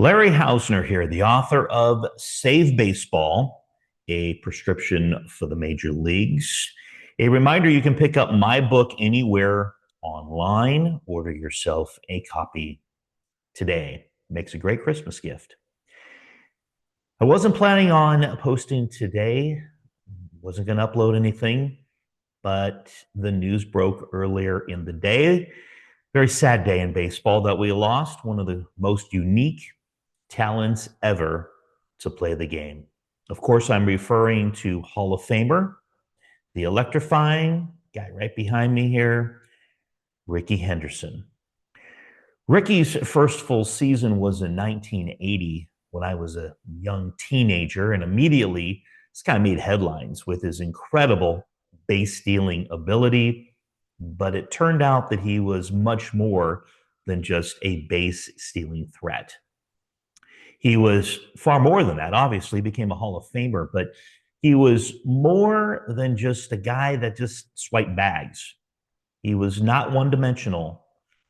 Larry Hausner here, the author of Save Baseball, a prescription for the major leagues. A reminder you can pick up my book anywhere online. Order yourself a copy today. Makes a great Christmas gift. I wasn't planning on posting today, wasn't going to upload anything, but the news broke earlier in the day. Very sad day in baseball that we lost one of the most unique talents ever to play the game. Of course, I'm referring to Hall of Famer, the electrifying guy right behind me here, Rickey Henderson. Ricky's first full season was in 1980 when I was a young teenager, and immediately this guy made headlines with his incredible base stealing ability. But it turned out that he was much more than just a base stealing threat. He was far more than that, obviously, became a Hall of Famer, but he was more than just a guy that just swiped bags. He was not one dimensional.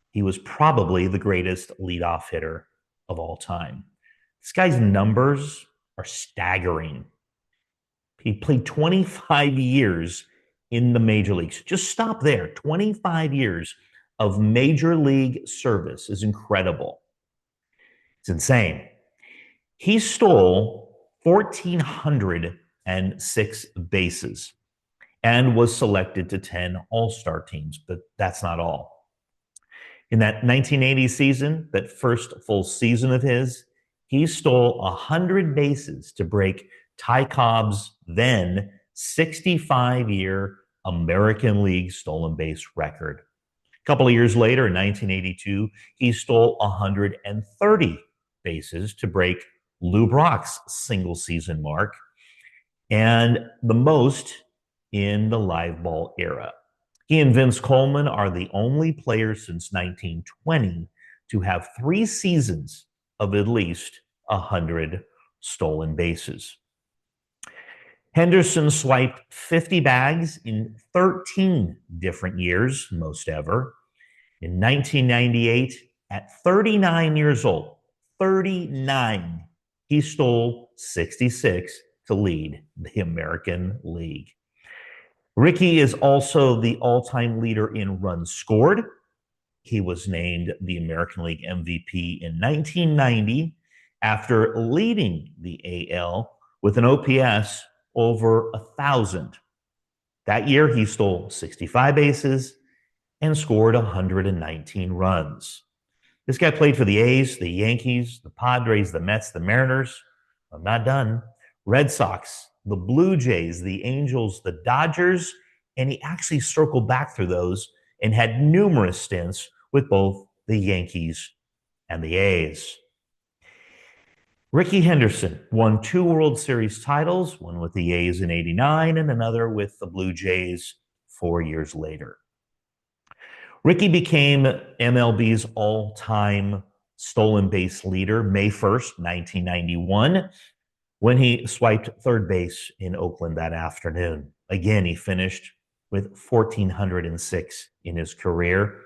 He was probably the greatest leadoff hitter of all time. This guy's numbers are staggering. He played 25 years in the major leagues. Just stop there. 25 years of major league service is incredible. It's insane. He stole 1,406 bases and was selected to 10 All-Star teams, but that's not all. In that 1980 season, that first full season of his, he stole 100 bases to break Ty Cobb's then 65-year American League stolen base record. A couple of years later, in 1982, he stole 130 bases to break Lou Brock's single season mark, and the most in the live ball era. He and Vince Coleman are the only players since 1920 to have 3 seasons of at least 100 stolen bases. Henderson swiped 50 bags in 13 different years, most ever. In 1998, at 39 years old, 39, he stole 66 to lead the American League. Rickey is also the all-time leader in runs scored. He was named the American League MVP in 1990 after leading the AL with an OPS over 1,000. That year, he stole 65 bases and scored 119 runs. This guy played for the A's, the Yankees, the Padres, the Mets, the Mariners. I'm not done. Red Sox, the Blue Jays, the Angels, the Dodgers, and he actually circled back through those and had numerous stints with both the Yankees and the A's. Rickey Henderson won 2 World Series titles, one with the A's in '89 and another with the Blue Jays 4 years later. Rickey became MLB's all-time stolen base leader May 1st, 1991, when he swiped third base in Oakland that afternoon. Again, he finished with 1,406 in his career.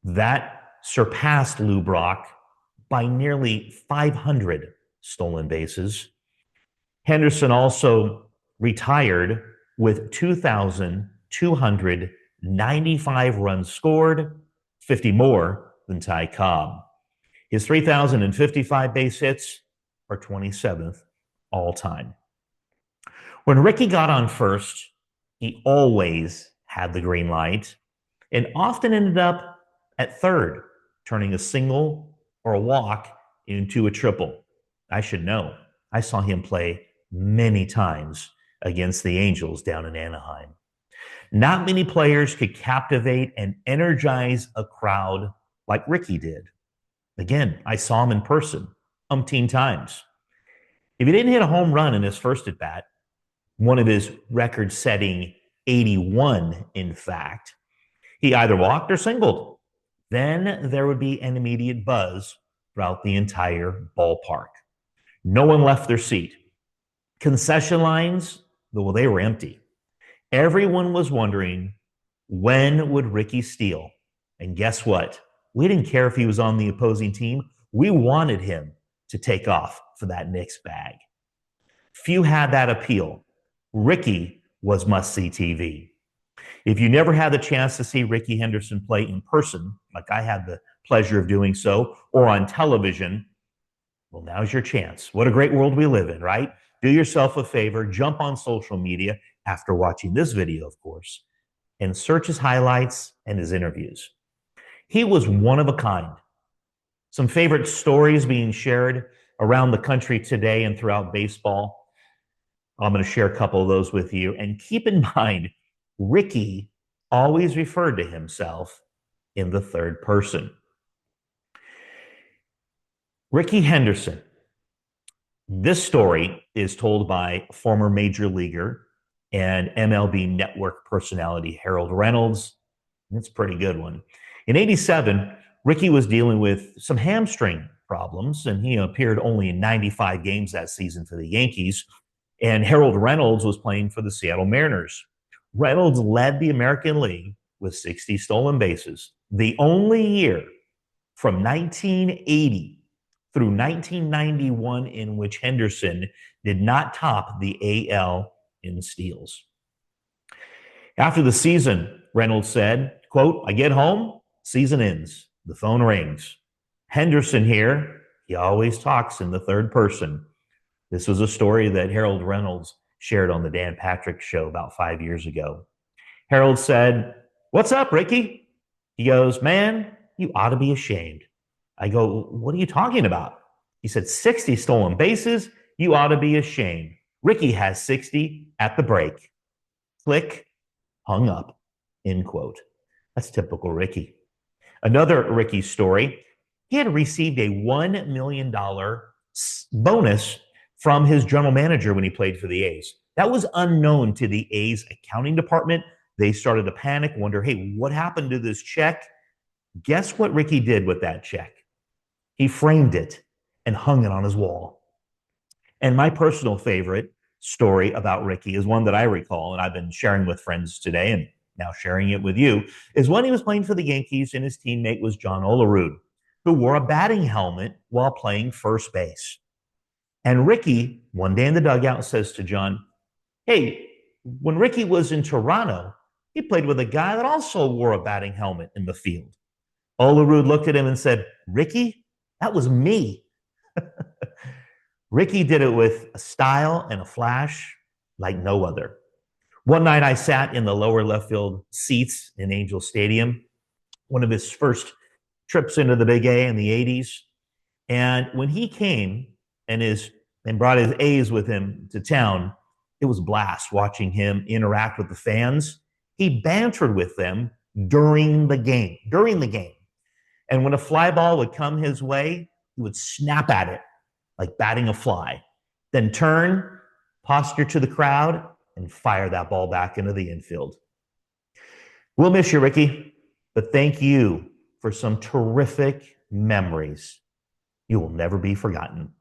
That surpassed Lou Brock by nearly 500 stolen bases. Henderson also retired with 2,295 runs scored, 50 more than Ty Cobb. His 3,055 base hits are 27th all time. When Rickey got on first, he always had the green light and often ended up at third, turning a single or a walk into a triple. I should know. I saw him play many times against the Angels down in Anaheim. Not many players could captivate and energize a crowd like Rickey did. Again, I saw him in person umpteen times. If he didn't hit a home run in his first at-bat, one of his record-setting 81, in fact, he either walked or singled. Then there would be an immediate buzz throughout the entire ballpark. No one left their seat. Concession lines, well, they were empty. Everyone was wondering, when would Rickey steal? And guess what? We didn't care if he was on the opposing team. We wanted him to take off for that Knicks bag. Few had that appeal. Ricky was must-see TV. If you never had the chance to see Ricky Henderson play in person, like I had the pleasure of doing so, or on television, well, now's your chance. What a great world we live in, right? Do yourself a favor, jump on social media after watching this video, of course, and search his highlights and his interviews. He was one of a kind. Some favorite stories being shared around the country today and throughout baseball. I'm going to share a couple of those with you. And keep in mind, Ricky always referred to himself in the third person. Ricky Henderson. This story is told by former major leaguer and MLB Network personality Harold Reynolds. It's a pretty good one. In '87, Ricky was dealing with some hamstring problems, and he appeared only in 95 games that season for the Yankees. And Harold Reynolds was playing for the Seattle Mariners. Reynolds led the American League with 60 stolen bases. The only year from 1980 through 1991 in which Henderson did not top the AL in steals. After the season, Reynolds said, quote, "I get home, season ends. The phone rings. Henderson here. He always talks in the third person." This was a story that Harold Reynolds shared on the Dan Patrick Show about 5 years ago. Harold said, "What's up, Ricky?" He goes, "Man, you ought to be ashamed." I go, "What are you talking about?" He said, 60 stolen bases. You ought to be ashamed. Ricky has 60 at the break. Click, hung up, end quote. That's typical Ricky. Another Ricky story, he had received a $1 million bonus from his general manager when he played for the A's. That was unknown to the A's accounting department. They started to panic, wonder, hey, what happened to this check? Guess what Ricky did with that check? He framed it and hung it on his wall. And my personal favorite story about Ricky is one that I recall, and I've been sharing with friends today and now sharing it with you, is when he was playing for the Yankees and his teammate was John Olerud, who wore a batting helmet while playing first base. And Ricky, one day in the dugout, says to John, "Hey, when Ricky was in Toronto, he played with a guy that also wore a batting helmet in the field." Olerud looked at him and said, "Ricky, that was me." Ricky did it with a style and a flash like no other. One night I sat in the lower left field seats in Angel Stadium, one of his first trips into the Big A in the 80s. And when he came and brought his A's with him to town, it was a blast watching him interact with the fans. He bantered with them during the game. And when a fly ball would come his way, he would snap at it like batting a fly, then turn, posture to the crowd, and fire that ball back into the infield. We'll miss you, Ricky, but thank you for some terrific memories. You will never be forgotten.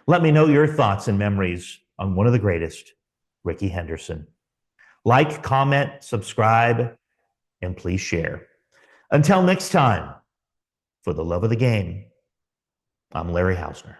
Let me know your thoughts and memories on one of the greatest, Ricky Henderson. Like, comment, subscribe, and please share. Until next time, for the love of the game, I'm Larry Hausner.